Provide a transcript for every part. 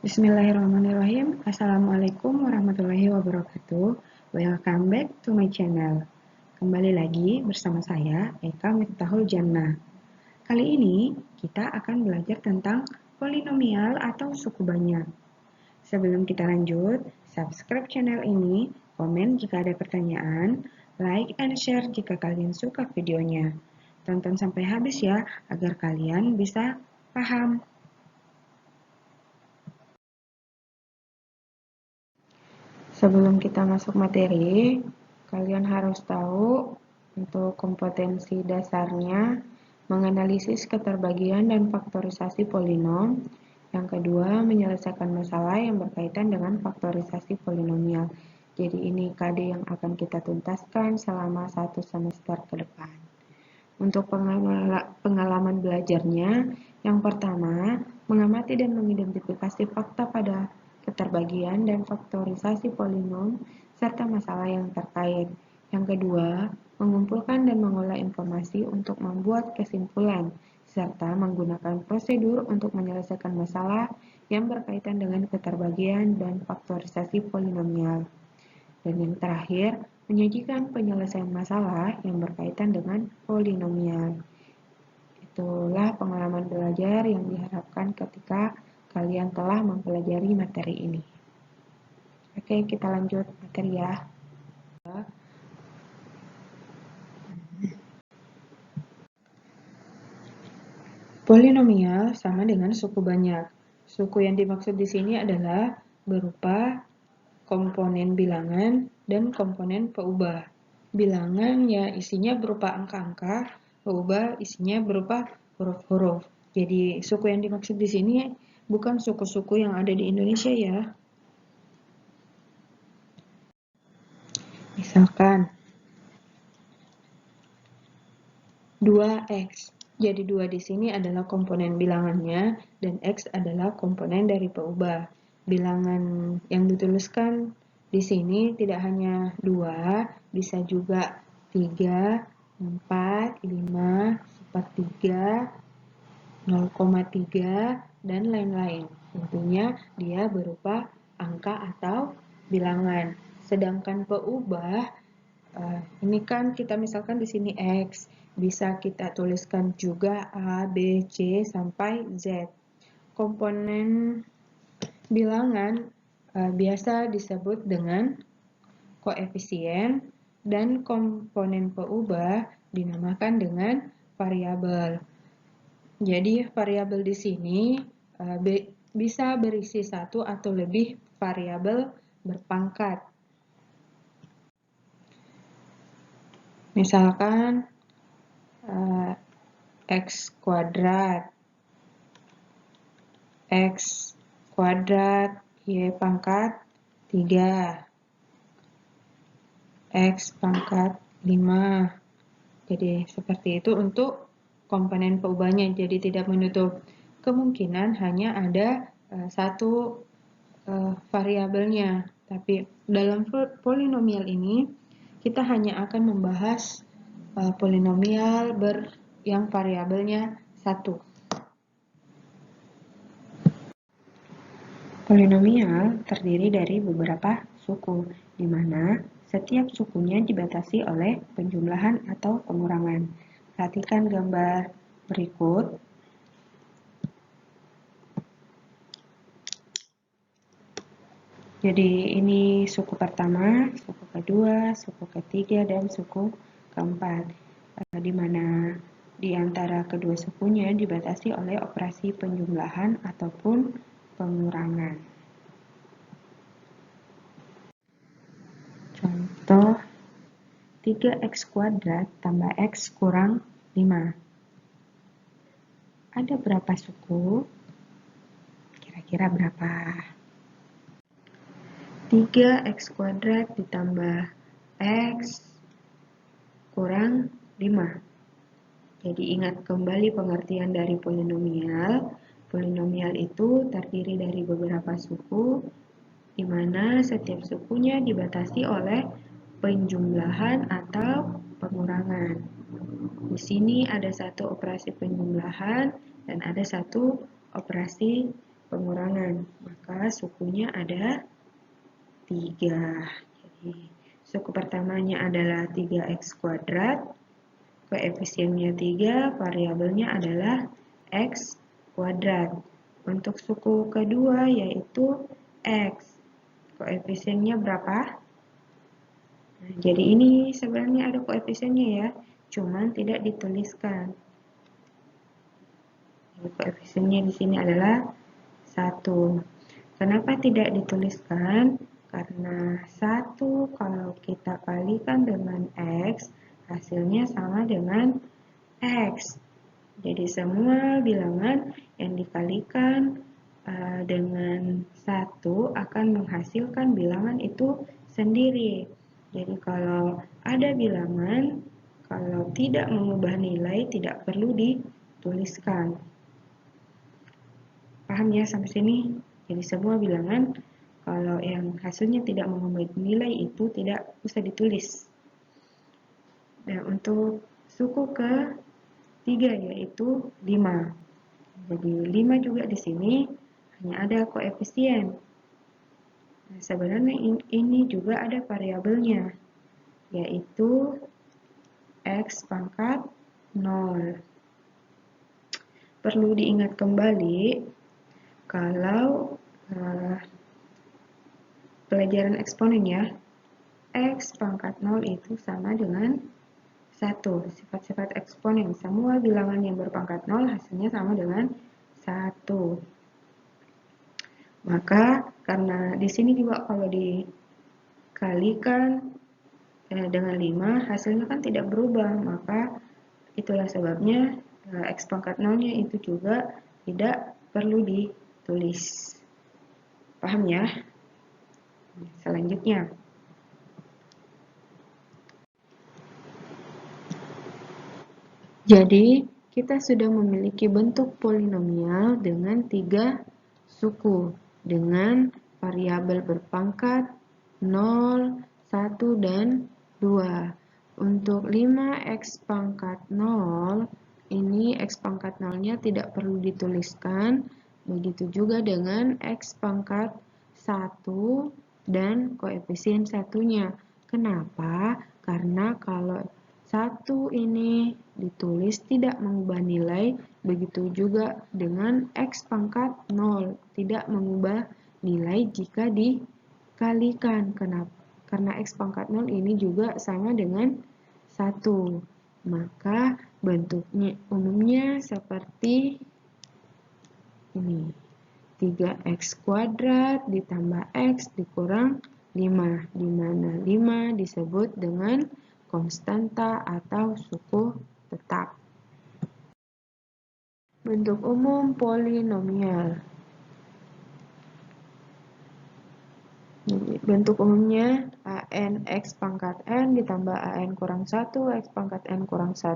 Bismillahirrahmanirrahim. Assalamualaikum warahmatullahi wabarakatuh. Welcome back to my channel. Kembali lagi bersama saya, Eka Miftahul Jannah. Kali ini kita akan belajar tentang polinomial atau suku banyak. Sebelum kita lanjut, subscribe channel ini, komen jika ada pertanyaan, like and share jika kalian suka videonya. Tonton sampai habis ya, agar kalian bisa paham. Sebelum kita masuk materi, kalian harus tahu untuk kompetensi dasarnya menganalisis keterbagian dan faktorisasi polinom. Yang kedua, menyelesaikan masalah yang berkaitan dengan faktorisasi polinomial. Jadi ini KD yang akan kita tuntaskan selama 1 semester ke depan. Untuk pengalaman belajarnya, yang pertama, mengamati dan mengidentifikasi fakta pada keterbagian dan faktorisasi polinom, serta masalah yang terkait. Yang kedua, mengumpulkan dan mengolah informasi untuk membuat kesimpulan, serta menggunakan prosedur untuk menyelesaikan masalah yang berkaitan dengan keterbagian dan faktorisasi polinomial. Dan yang terakhir, menyajikan penyelesaian masalah yang berkaitan dengan polinomial. Itulah pengalaman belajar yang diharapkan ketika kalian telah mempelajari materi ini. Oke, kita lanjut materi ya. Polinomial sama dengan suku banyak. Suku yang dimaksud di sini adalah berupa komponen bilangan dan komponen peubah. Bilangan ya isinya berupa angka-angka, peubah isinya berupa huruf-huruf. Jadi suku yang dimaksud di sini bukan suku-suku yang ada di Indonesia ya. Misalkan 2x. Jadi 2 di sini adalah komponen bilangannya dan x adalah komponen dari peubah. Bilangan yang dituliskan di sini tidak hanya 2, bisa juga 3, 4, 5, sepertiga, 0,3, dan lain-lain. Tentunya dia berupa angka atau bilangan. Sedangkan peubah, ini kan kita misalkan di sini x, bisa kita tuliskan juga A, B, C, sampai Z. Komponen bilangan biasa disebut dengan koefisien dan komponen peubah dinamakan dengan variabel. Jadi variabel di sini bisa berisi satu atau lebih variabel berpangkat. Misalkan x kuadrat, y pangkat 3, x pangkat 5. Jadi seperti itu untuk komponen peubahnya. Jadi tidak menutup kemungkinan hanya ada satu variabelnya. Tapi dalam polinomial ini kita hanya akan membahas polinomial yang variabelnya 1. Polinomial terdiri dari beberapa suku, di mana setiap sukunya dibatasi oleh penjumlahan atau pengurangan. Perhatikan gambar berikut. Jadi ini suku pertama, suku kedua, suku ketiga, dan suku keempat. Di mana di antara kedua sukunya dibatasi oleh operasi penjumlahan ataupun pengurangan. Contoh 3x kuadrat tambah x kurang 5. Ada berapa suku? Kira-kira berapa? 3x kuadrat ditambah x kurang 5. Jadi ingat kembali pengertian dari polinomial. Polinomial itu terdiri dari beberapa suku, di mana setiap sukunya dibatasi oleh penjumlahan atau pengurangan. Di sini ada satu operasi penjumlahan dan ada satu operasi pengurangan. maka sukunya ada 3. Jadi, suku pertamanya adalah 3x kuadrat, koefisiennya 3, variabelnya adalah x kuadrat. Untuk suku kedua yaitu x, koefisiennya berapa? Nah, jadi ini sebenarnya ada koefisiennya ya, cuman tidak dituliskan. Jadi, koefisiennya di sini adalah 1. Kenapa tidak dituliskan? Karena 1 kalau kita kalikan dengan x, hasilnya sama dengan x. Jadi semua bilangan yang dikalikan dengan 1 akan menghasilkan bilangan itu sendiri. Jadi kalau ada bilangan, kalau tidak mengubah nilai tidak perlu dituliskan. Paham ya sampai sini? Jadi semua bilangan kalau yang hasilnya tidak mengubah nilai itu tidak usah ditulis. Dan untuk suku ke-3 yaitu 5. Jadi 5 juga di sini hanya ada koefisien. Nah, sebenarnya ini juga ada variabelnya, yaitu x pangkat 0. Perlu diingat kembali kalau pelajaran eksponen ya, x pangkat 0 itu sama dengan 1. Sifat-sifat eksponen, semua bilangan yang berpangkat 0 hasilnya sama dengan 1. Maka karena di sini juga kalau dikalikan dengan 5 hasilnya kan tidak berubah, maka itulah sebabnya x pangkat 0-nya itu juga tidak perlu ditulis. Paham ya? Selanjutnya, jadi kita sudah memiliki bentuk polinomial dengan 3 suku dengan variabel berpangkat 0, 1, dan 2. Untuk 5x pangkat 0, ini x pangkat 0-nya tidak perlu dituliskan. Begitu juga dengan x pangkat 1 dan koefisien satunya. Kenapa? Karena kalau 1 ini ditulis tidak mengubah nilai, begitu juga dengan x pangkat 0 tidak mengubah nilai jika dikalikan. Kenapa? Karena x pangkat 0 ini juga sama dengan 1. Maka bentuknya umumnya seperti ini. 3x kuadrat ditambah x dikurang 5, di mana 5 disebut dengan konstanta atau suku tetap. Bentuk umum polinomial. Bentuk umumnya an x pangkat n ditambah an kurang 1 x pangkat n kurang 1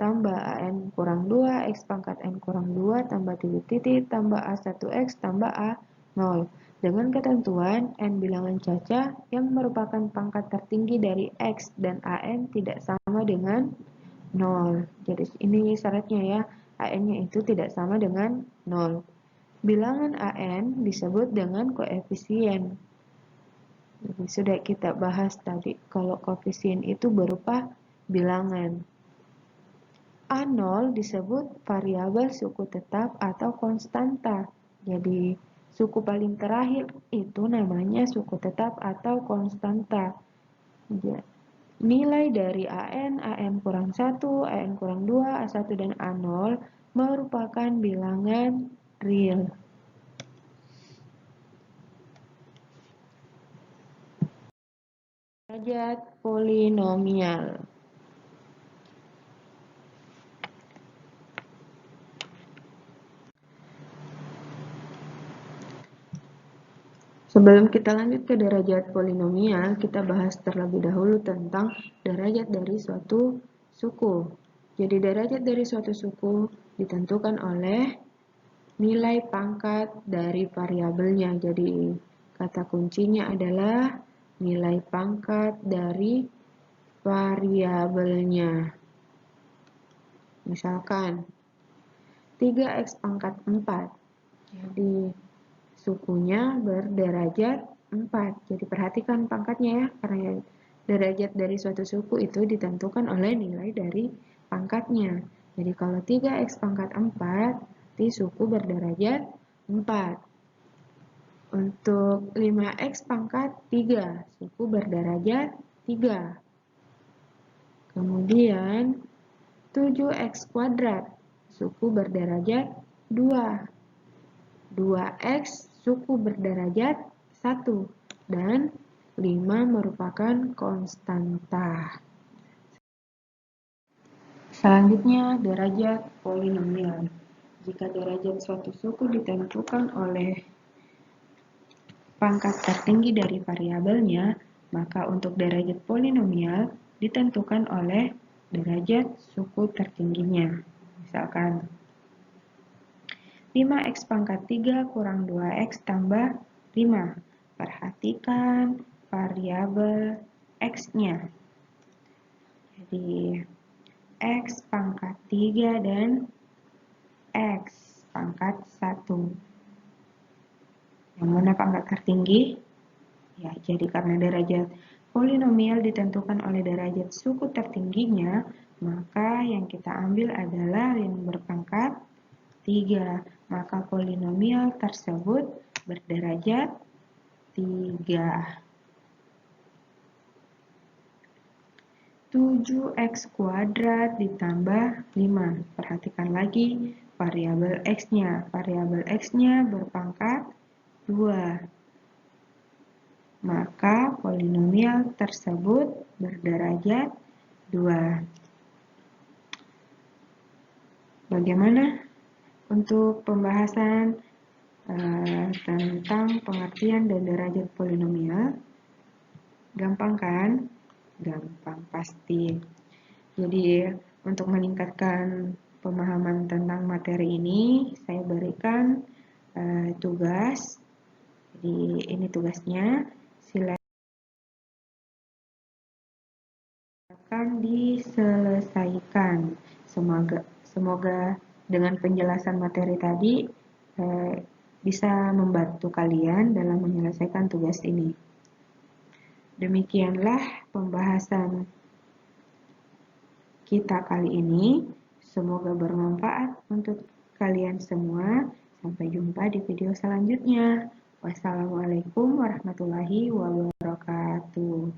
tambah an kurang 2 x pangkat n kurang 2 tambah titik tambah a1x tambah a0 dengan ketentuan n bilangan caca yang merupakan pangkat tertinggi dari x dan an tidak sama dengan 0. Jadi ini syaratnya ya, an-nya itu tidak sama dengan 0. Bilangan an disebut dengan koefisien. Jadi, sudah kita bahas tadi, kalau koefisien itu berupa bilangan. A0 disebut variabel suku tetap atau konstanta. Jadi, suku paling terakhir itu namanya suku tetap atau konstanta. Nilai dari an kurang 1, an kurang 2, a1 dan a0 merupakan bilangan real. Derajat polinomial. Sebelum kita lanjut ke derajat polinomial, kita bahas terlebih dahulu tentang derajat dari suatu suku. Jadi derajat dari suatu suku ditentukan oleh nilai pangkat dari variabelnya. Jadi kata kuncinya adalah nilai pangkat dari variabelnya. Misalkan 3x pangkat 4. Jadi sukunya berderajat 4. Jadi perhatikan pangkatnya ya, karena derajat dari suatu suku itu ditentukan oleh nilai dari pangkatnya. Jadi kalau 3x pangkat 4, berarti suku berderajat 4. Untuk 5x pangkat 3, suku berderajat 3. Kemudian 7x kuadrat, suku berderajat 2. 2x suku berderajat 1. Dan 5 merupakan konstanta. Selanjutnya, derajat polinomial. Jika derajat suatu suku ditentukan oleh pangkat tertinggi dari variabelnya, maka untuk derajat polinomial ditentukan oleh derajat suku tertingginya. Misalkan 5x pangkat 3 kurang 2x tambah 5. Perhatikan variabel x-nya. Jadi x pangkat 3 dan x pangkat 1. Yang mana pangkat tertinggi? Ya, jadi karena derajat polinomial ditentukan oleh derajat suku tertingginya, maka yang kita ambil adalah yang berpangkat 3. Maka polinomial tersebut berderajat 3. 7x kuadrat ditambah 5. Perhatikan lagi variabel x-nya. Variabel x-nya berpangkat 2. Maka polinomial tersebut berderajat 2. Bagaimana untuk pembahasan tentang pengertian dan derajat polinomial? Gampang kan? Gampang pasti. Jadi untuk meningkatkan pemahaman tentang materi ini, saya berikan tugas. Jadi ini tugasnya, silakan diselesaikan. Semoga dengan penjelasan materi tadi bisa membantu kalian dalam menyelesaikan tugas ini. Demikianlah pembahasan kita kali ini. Semoga bermanfaat untuk kalian semua. Sampai jumpa di video selanjutnya. Wassalamualaikum warahmatullahi wabarakatuh.